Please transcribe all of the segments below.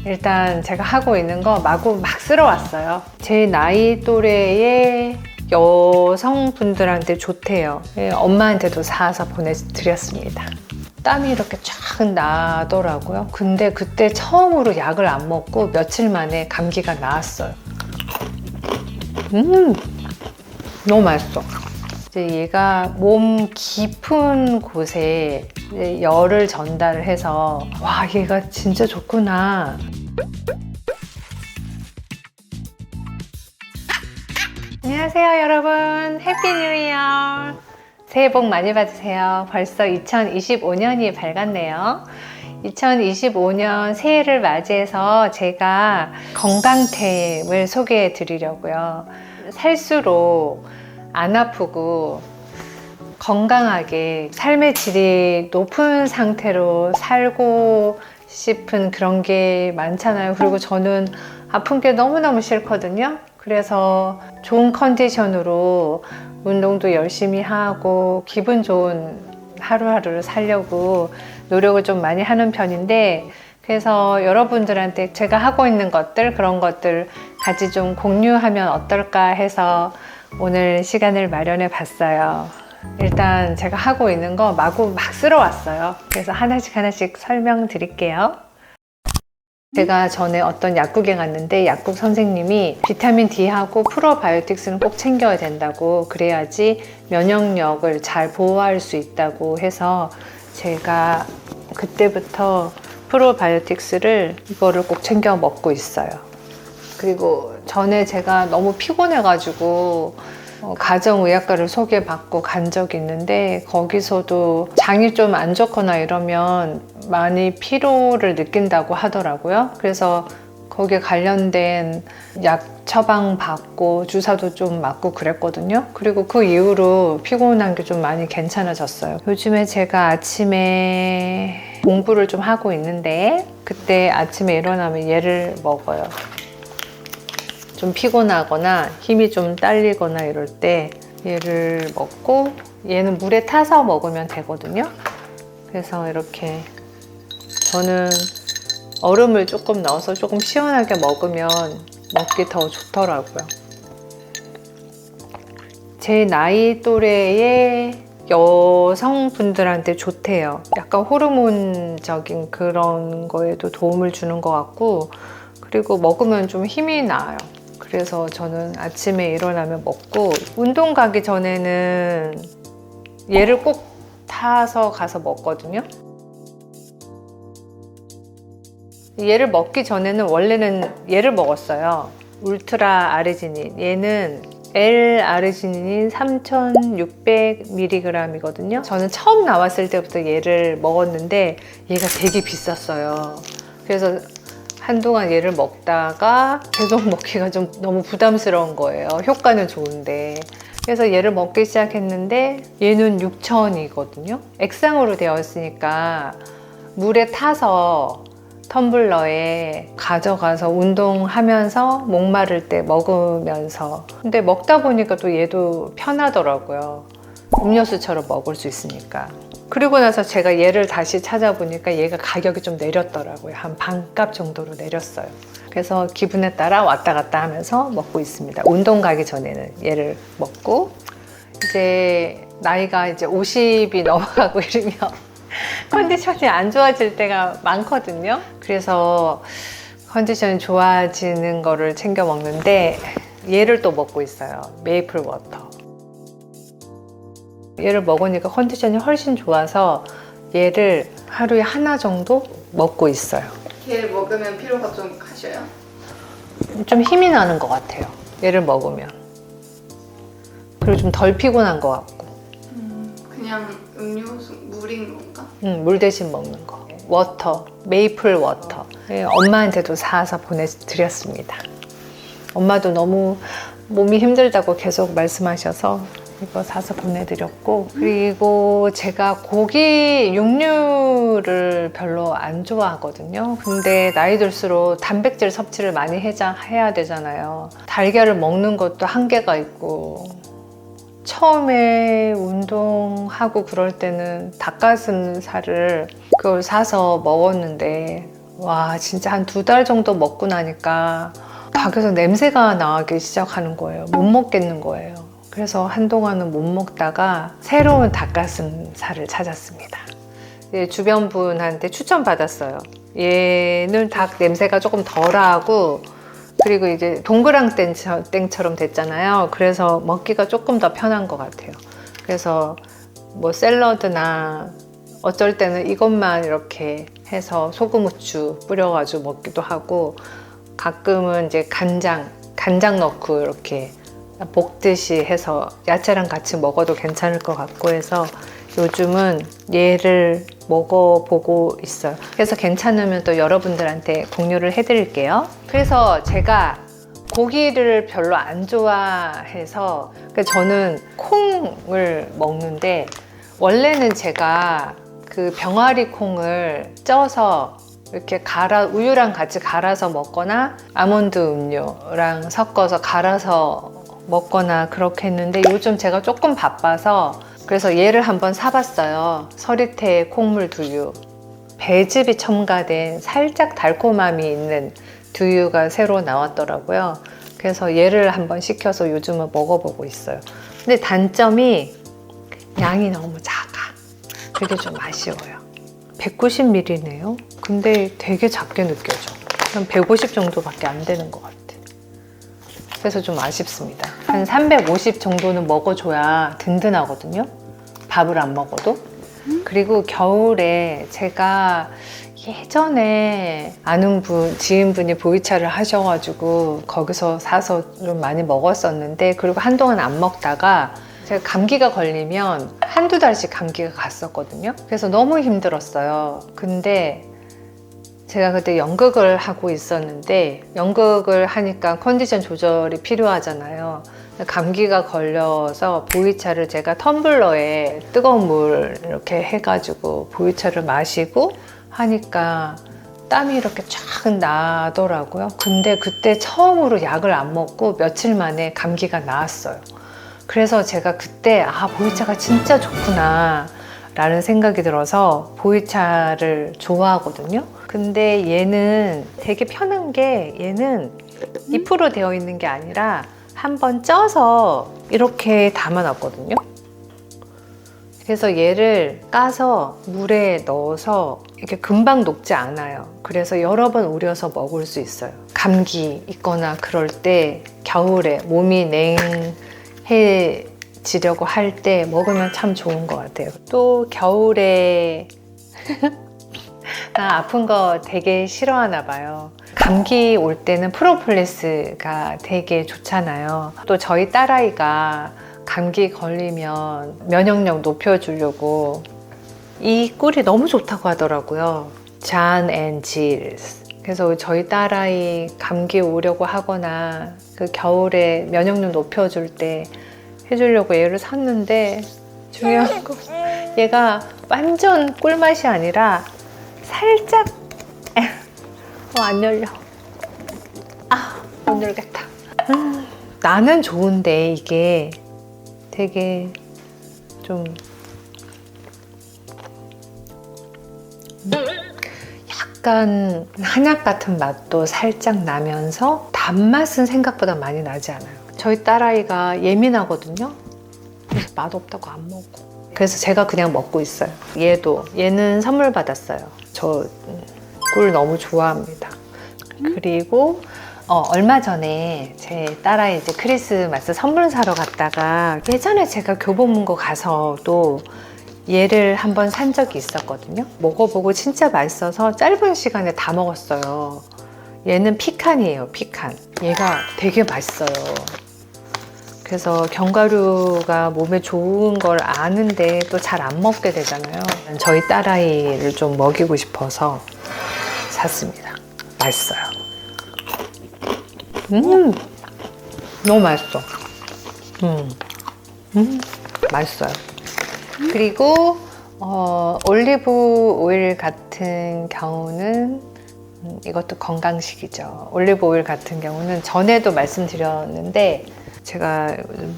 일단 제가 하고 있는 거 마구 막 쓸어왔어요. 제 나이 또래의 여성분들한테 좋대요. 엄마한테도 사서 보내드렸습니다. 땀이 이렇게 쫙 나더라고요. 근데 그때 처음으로 약을 안 먹고 며칠 만에 감기가 나았어요. 너무 맛있어. 이제 얘가 몸 깊은 곳에 이제 열을 전달해서 와, 얘가 진짜 좋구나. 안녕하세요, 여러분. 해피 뉴 이어. 새해 복 많이 받으세요. 벌써 2025년이 밝았네요. 2025년 새해를 맞이해서 제가 건강템을 소개해 드리려고요. 살수록 안 아프고 건강하게 삶의 질이 높은 상태로 살고 싶은 그런 게 많잖아요. 그리고 저는 아픈 게 너무너무 싫거든요. 그래서 좋은 컨디션으로 운동도 열심히 하고 기분 좋은 하루하루를 살려고 노력을 좀 많이 하는 편인데, 그래서 여러분들한테 제가 하고 있는 것들, 그런 것들 같이 좀 공유하면 어떨까 해서 오늘 시간을 마련해 봤어요. 일단 제가 하고 있는 거 마구 막 쓸어왔어요. 그래서 하나씩 설명드릴게요. 제가 전에 어떤 약국에 갔는데 약국 선생님이 비타민 D하고 프로바이오틱스는 꼭 챙겨야 된다고, 그래야지 면역력을 잘 보호할 수 있다고 해서 제가 그때부터 프로바이오틱스를 이거를 꼭 챙겨 먹고 있어요. 그리고 전에 제가 너무 피곤해가지고 가정의학과를 소개받고 간 적이 있는데, 거기서도 장이 좀 안 좋거나 이러면 많이 피로를 느낀다고 하더라고요. 그래서 거기에 관련된 약 처방 받고 주사도 좀 맞고 그랬거든요. 그리고 그 이후로 피곤한 게 좀 많이 괜찮아졌어요. 요즘에 제가 아침에 공부를 좀 하고 있는데, 그때 아침에 일어나면 얘를 먹어요. 좀 피곤하거나 힘이 좀 딸리거나 이럴 때 얘를 먹고, 얘는 물에 타서 먹으면 되거든요. 그래서 이렇게 저는 얼음을 조금 넣어서 조금 시원하게 먹으면 먹기 더 좋더라고요. 제 나이 또래의 여성분들한테 좋대요. 약간 호르몬적인 그런 거에도 도움을 주는 것 같고, 그리고 먹으면 좀 힘이 나요. 그래서 저는 아침에 일어나면 먹고, 운동 가기 전에는 얘를 꼭 타서 가서 먹거든요. 얘를 먹기 전에는 원래는 얘를 먹었어요. 울트라 아르지닌. 얘는 L-아르지닌이 3600mg이거든요. 저는 처음 나왔을 때부터 얘를 먹었는데 얘가 되게 비쌌어요. 그래서 한동안 얘를 먹다가 계속 먹기가 좀 너무 부담스러운 거예요. 효과는 좋은데. 그래서 얘를 먹기 시작했는데 얘는 6000이거든요. 액상으로 되어 있으니까 물에 타서 텀블러에 가져가서 운동하면서 목마를 때 먹으면서, 근데 먹다 보니까 또 얘도 편하더라고요. 음료수처럼 먹을 수 있으니까. 그리고 나서 제가 얘를 다시 찾아보니까 얘가 가격이 좀 내렸더라고요. 한 반값 정도로 내렸어요. 그래서 기분에 따라 왔다 갔다 하면서 먹고 있습니다. 운동 가기 전에는 얘를 먹고, 이제 나이가 이제 50이 넘어가고 이러면 컨디션이 안 좋아질 때가 많거든요. 그래서 컨디션이 좋아지는 거를 챙겨 먹는데 얘를 또 먹고 있어요. 메이플 워터. 얘를 먹으니까 컨디션이 훨씬 좋아서 얘를 하루에 하나 정도 먹고 있어요. 얘를 먹으면 피로가 좀 가셔요? 좀 힘이 나는 것 같아요. 얘를 먹으면. 그리고 좀 덜 피곤한 것 같고. 그냥 음료수, 물인 건가? 물 대신 먹는 거. 워터, 메이플 워터. 엄마한테도 사서 보내드렸습니다. 엄마도 너무 몸이 힘들다고 계속 말씀하셔서 이거 사서 보내드렸고, 그리고 제가 고기 육류를 별로 안 좋아하거든요. 근데 나이 들수록 단백질 섭취를 많이 해야 되잖아요. 달걀을 먹는 것도 한계가 있고, 처음에 운동하고 그럴 때는 닭가슴살을 그걸 사서 먹었는데 와, 진짜 한 2달 정도 먹고 나니까 닭에서 냄새가 나기 시작하는 거예요. 못 먹겠는 거예요. 그래서 한동안은 못 먹다가 새로운 닭가슴살을 찾았습니다. 주변 분한테 추천받았어요. 얘는 닭 냄새가 조금 덜하고, 그리고 이제 동그랑땡처럼 됐잖아요. 그래서 먹기가 조금 더 편한 것 같아요. 그래서 뭐 샐러드나 어쩔 때는 이것만 이렇게 해서 소금 후추 뿌려가지고 먹기도 하고, 가끔은 이제 간장 넣고 이렇게 볶듯이 해서 야채랑 같이 먹어도 괜찮을 것 같고 해서 요즘은 얘를 먹어보고 있어요. 그래서 괜찮으면 또 여러분들한테 공유를 해드릴게요. 그래서 제가 고기를 별로 안 좋아해서 저는 콩을 먹는데, 원래는 제가 그 병아리 콩을 쪄서 이렇게 우유랑 같이 갈아서 먹거나 아몬드 음료랑 섞어서 갈아서 먹거나 그렇게 했는데, 요즘 제가 조금 바빠서 그래서 얘를 한번 사봤어요. 서리태 콩물 두유. 배즙이 첨가된 살짝 달콤함이 있는 두유가 새로 나왔더라고요. 그래서 얘를 한번 시켜서 요즘은 먹어보고 있어요. 근데 단점이 양이 너무 작아. 그게 좀 아쉬워요. 190ml네요. 근데 되게 작게 느껴져. 한 150 정도밖에 안 되는 것 같아. 그래서 좀 아쉽습니다. 한 350 정도는 먹어줘야 든든하거든요. 밥을 안 먹어도. 그리고 겨울에 제가 예전에 아는 지인분이 보이차를 하셔가지고 거기서 사서 좀 많이 먹었었는데, 그리고 한동안 안 먹다가 제가 감기가 걸리면 한두 달씩 감기가 갔었거든요. 그래서 너무 힘들었어요. 근데 제가 그때 연극을 하고 있었는데, 연극을 하니까 컨디션 조절이 필요하잖아요. 감기가 걸려서 보이차를 제가 텀블러에 뜨거운 물 이렇게 해가지고 보이차를 마시고 하니까 땀이 이렇게 쫙 나더라고요. 근데 그때 처음으로 약을 안 먹고 며칠 만에 감기가 나았어요. 그래서 제가 그때 보이차가 진짜 좋구나 라는 생각이 들어서 보이차를 좋아하거든요. 근데 얘는 되게 편한 게, 얘는 2% 되어 있는 게 아니라 한번 쪄서 이렇게 담아놨거든요. 그래서 얘를 까서 물에 넣어서 이렇게 금방 녹지 않아요. 그래서 여러 번 우려서 먹을 수 있어요. 감기 있거나 그럴 때, 겨울에 몸이 냉해지려고 할 때 먹으면 참 좋은 것 같아요. 또 겨울에 나 아픈 거 되게 싫어하나 봐요. 감기 올 때는 프로폴리스가 되게 좋잖아요. 또 저희 딸아이가 감기 걸리면 면역력 높여주려고 이 꿀이 너무 좋다고 하더라고요. 잔 앤 질스. 그래서 저희 딸아이 감기 오려고 하거나 그 겨울에 면역력 높여줄 때 해주려고 얘를 샀는데, 중요한 거 얘가 완전 꿀맛이 아니라 살짝 안 열려. 못 열겠다. 나는 좋은데 이게 되게 좀 약간 한약 같은 맛도 살짝 나면서 단맛은 생각보다 많이 나지 않아요. 저희 딸아이가 예민하거든요. 그래서 맛없다고 안 먹고. 그래서 제가 그냥 먹고 있어요. 얘는 선물 받았어요. 저 꿀 너무 좋아합니다. 그리고 얼마 전에 제 딸아이 이제 크리스마스 선물 사러 갔다가, 예전에 제가 교보문고 가서도 얘를 한번 산 적이 있었거든요. 먹어보고 진짜 맛있어서 짧은 시간에 다 먹었어요. 얘는 피칸이에요, 피칸. 얘가 되게 맛있어요. 그래서 견과류가 몸에 좋은 걸 아는데 또 잘 안 먹게 되잖아요. 저희 딸아이를 좀 먹이고 싶어서 샀습니다. 맛있어요. 너무 맛있어. 맛있어요. 그리고 올리브 오일 같은 경우는 이것도 건강식이죠. 올리브 오일 같은 경우는 전에도 말씀드렸는데, 제가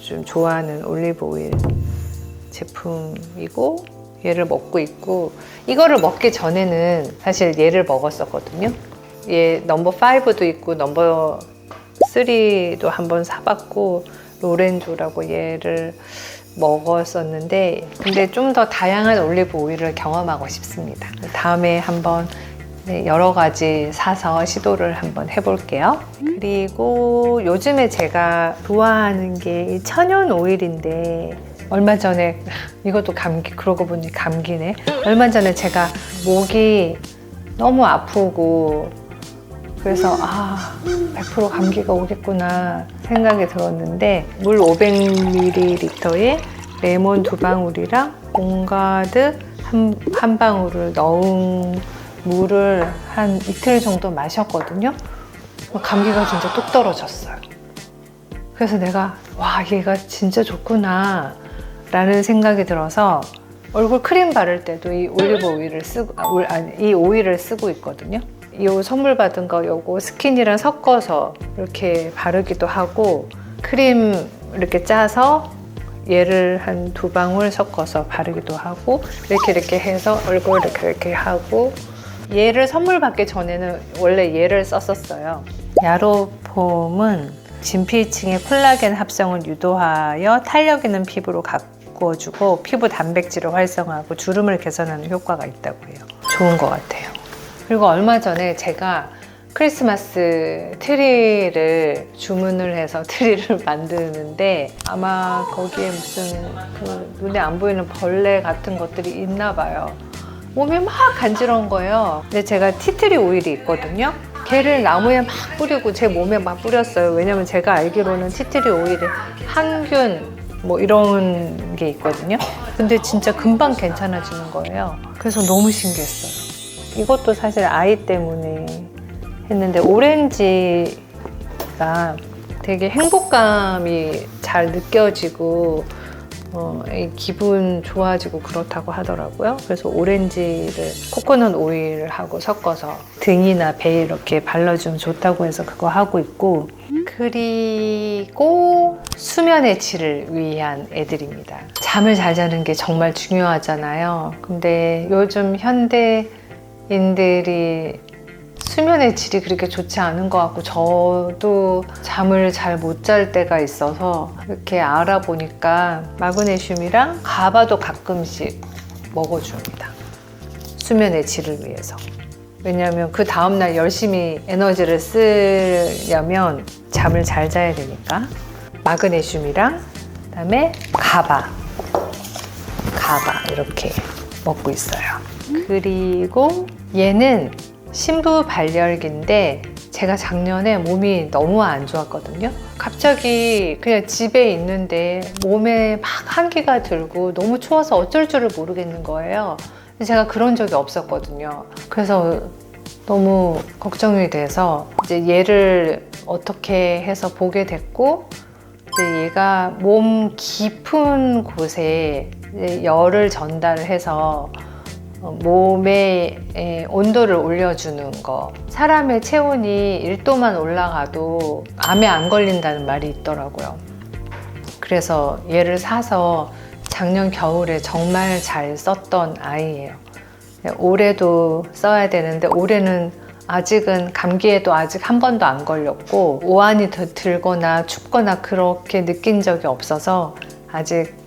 좀 좋아하는 올리브 오일 제품이고, 얘를 먹고 있고, 이거를 먹기 전에는 사실 얘를 먹었었거든요. 얘 넘버 5도 있고 넘버 3도 한번 사봤고, 로렌조라고 얘를 먹었었는데, 근데 좀 더 다양한 올리브 오일을 경험하고 싶습니다. 다음에 한번 여러 가지 사서 시도를 한번 해볼게요. 그리고 요즘에 제가 좋아하는 게 이 천연 오일인데, 얼마 전에 이것도 감기, 그러고 보니 감기네. 얼마 전에 제가 목이 너무 아프고, 그래서 100% 감기가 오겠구나 생각이 들었는데, 물 500ml에 레몬 2방울이랑 옹가드 한 방울을 넣은 물을 한 이틀 정도 마셨거든요. 감기가 진짜 뚝 떨어졌어요. 그래서 내가 얘가 진짜 좋구나 라는 생각이 들어서 얼굴 크림 바를 때도 이 올리브 오일을 쓰고, 이 오일을 쓰고 있거든요. 이 선물 받은 거 요거 스킨이랑 섞어서 이렇게 바르기도 하고, 크림 이렇게 짜서 얘를 한 2방울 섞어서 바르기도 하고, 이렇게 해서 얼굴 이렇게 하고, 얘를 선물 받기 전에는 원래 얘를 썼었어요. 야로폼은 진피층의 콜라겐 합성을 유도하여 탄력 있는 피부로 가꾸어주고 피부 단백질을 활성화하고 주름을 개선하는 효과가 있다고 해요. 좋은 것 같아요. 그리고 얼마 전에 제가 크리스마스 트리를 주문을 해서 트리를 만드는데, 아마 거기에 무슨 눈에 안 보이는 벌레 같은 것들이 있나 봐요. 몸이 막 간지러운 거예요. 근데 제가 티트리 오일이 있거든요. 걔를 나무에 막 뿌리고 제 몸에 막 뿌렸어요. 왜냐면 제가 알기로는 티트리 오일에 항균 뭐 이런 게 있거든요. 근데 진짜 금방 괜찮아지는 거예요. 그래서 너무 신기했어요. 이것도 사실 아이 때문에 했는데, 오렌지가 되게 행복감이 잘 느껴지고 기분 좋아지고 그렇다고 하더라고요. 그래서 오렌지를 코코넛 오일하고 섞어서 등이나 배에 이렇게 발라주면 좋다고 해서 그거 하고 있고, 그리고 수면의 질을 위한 애들입니다. 잠을 잘 자는 게 정말 중요하잖아요. 근데 요즘 현대인들이 수면의 질이 그렇게 좋지 않은 것 같고, 저도 잠을 잘 못 잘 때가 있어서 이렇게 알아보니까 마그네슘이랑 가바도 가끔씩 먹어줍니다. 수면의 질을 위해서. 왜냐하면 그 다음날 열심히 에너지를 쓰려면 잠을 잘 자야 되니까. 마그네슘이랑 그다음에 가바 이렇게 먹고 있어요. 그리고 얘는 신부 발열기인데, 제가 작년에 몸이 너무 안 좋았거든요. 갑자기 그냥 집에 있는데 몸에 막 한기가 들고 너무 추워서 어쩔 줄을 모르겠는 거예요. 근데 제가 그런 적이 없었거든요. 그래서 너무 걱정이 돼서 이제 얘를 어떻게 해서 보게 됐고, 이제 얘가 몸 깊은 곳에 이제 열을 전달해서 몸의 온도를 올려주는 거. 사람의 체온이 1도만 올라가도 암에 안 걸린다는 말이 있더라고요. 그래서 얘를 사서 작년 겨울에 정말 잘 썼던 아이예요. 올해도 써야 되는데, 올해는 아직은 감기에도 아직 한 번도 안 걸렸고, 오한이 들거나 춥거나 그렇게 느낀 적이 없어서 아직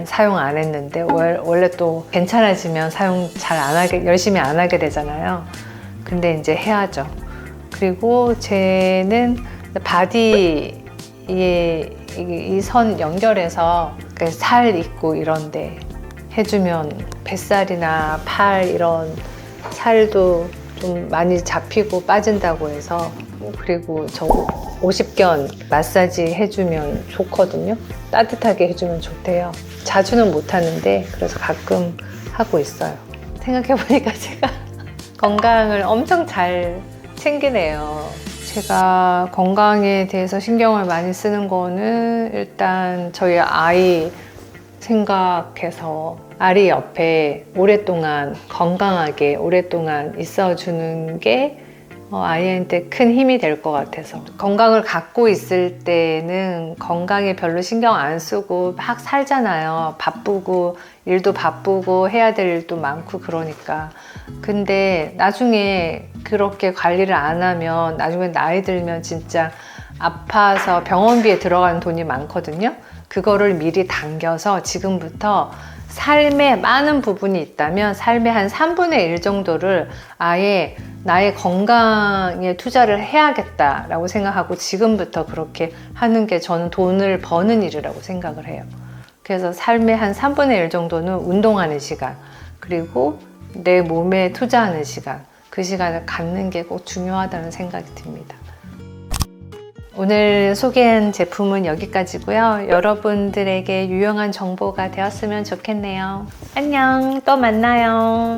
사용 안 했는데, 원래 또 괜찮아지면 사용 잘 안 하게, 열심히 안 하게 되잖아요. 근데 이제 해야죠. 그리고 쟤는 바디에 이 선 연결해서 살 있고 이런데 해주면 뱃살이나 팔 이런 살도 좀 많이 잡히고 빠진다고 해서, 그리고 저 50견 마사지 해주면 좋거든요. 따뜻하게 해주면 좋대요. 자주는 못하는데 그래서 가끔 하고 있어요. 생각해보니까 제가 건강을 엄청 잘 챙기네요. 제가 건강에 대해서 신경을 많이 쓰는 거는 일단 저희 아이 생각해서 아리 옆에 오랫동안 건강하게 오랫동안 있어주는 게 아이한테 큰 힘이 될 것 같아서. 건강을 갖고 있을 때는 건강에 별로 신경 안 쓰고 막 살잖아요. 바쁘고 일도 바쁘고 해야 될 일도 많고 그러니까. 근데 나중에 그렇게 관리를 안 하면 나중에 나이 들면 진짜 아파서 병원비에 들어가는 돈이 많거든요. 그거를 미리 당겨서 지금부터 삶에 많은 부분이 있다면 삶의 한 3분의 1 정도를 아예 나의 건강에 투자를 해야겠다라고 생각하고 지금부터 그렇게 하는 게 저는 돈을 버는 일이라고 생각을 해요. 그래서 삶의 한 3분의 1 정도는 운동하는 시간, 그리고 내 몸에 투자하는 시간, 그 시간을 갖는 게 꼭 중요하다는 생각이 듭니다. 오늘 소개한 제품은 여기까지고요. 여러분들에게 유용한 정보가 되었으면 좋겠네요. 안녕, 또 만나요.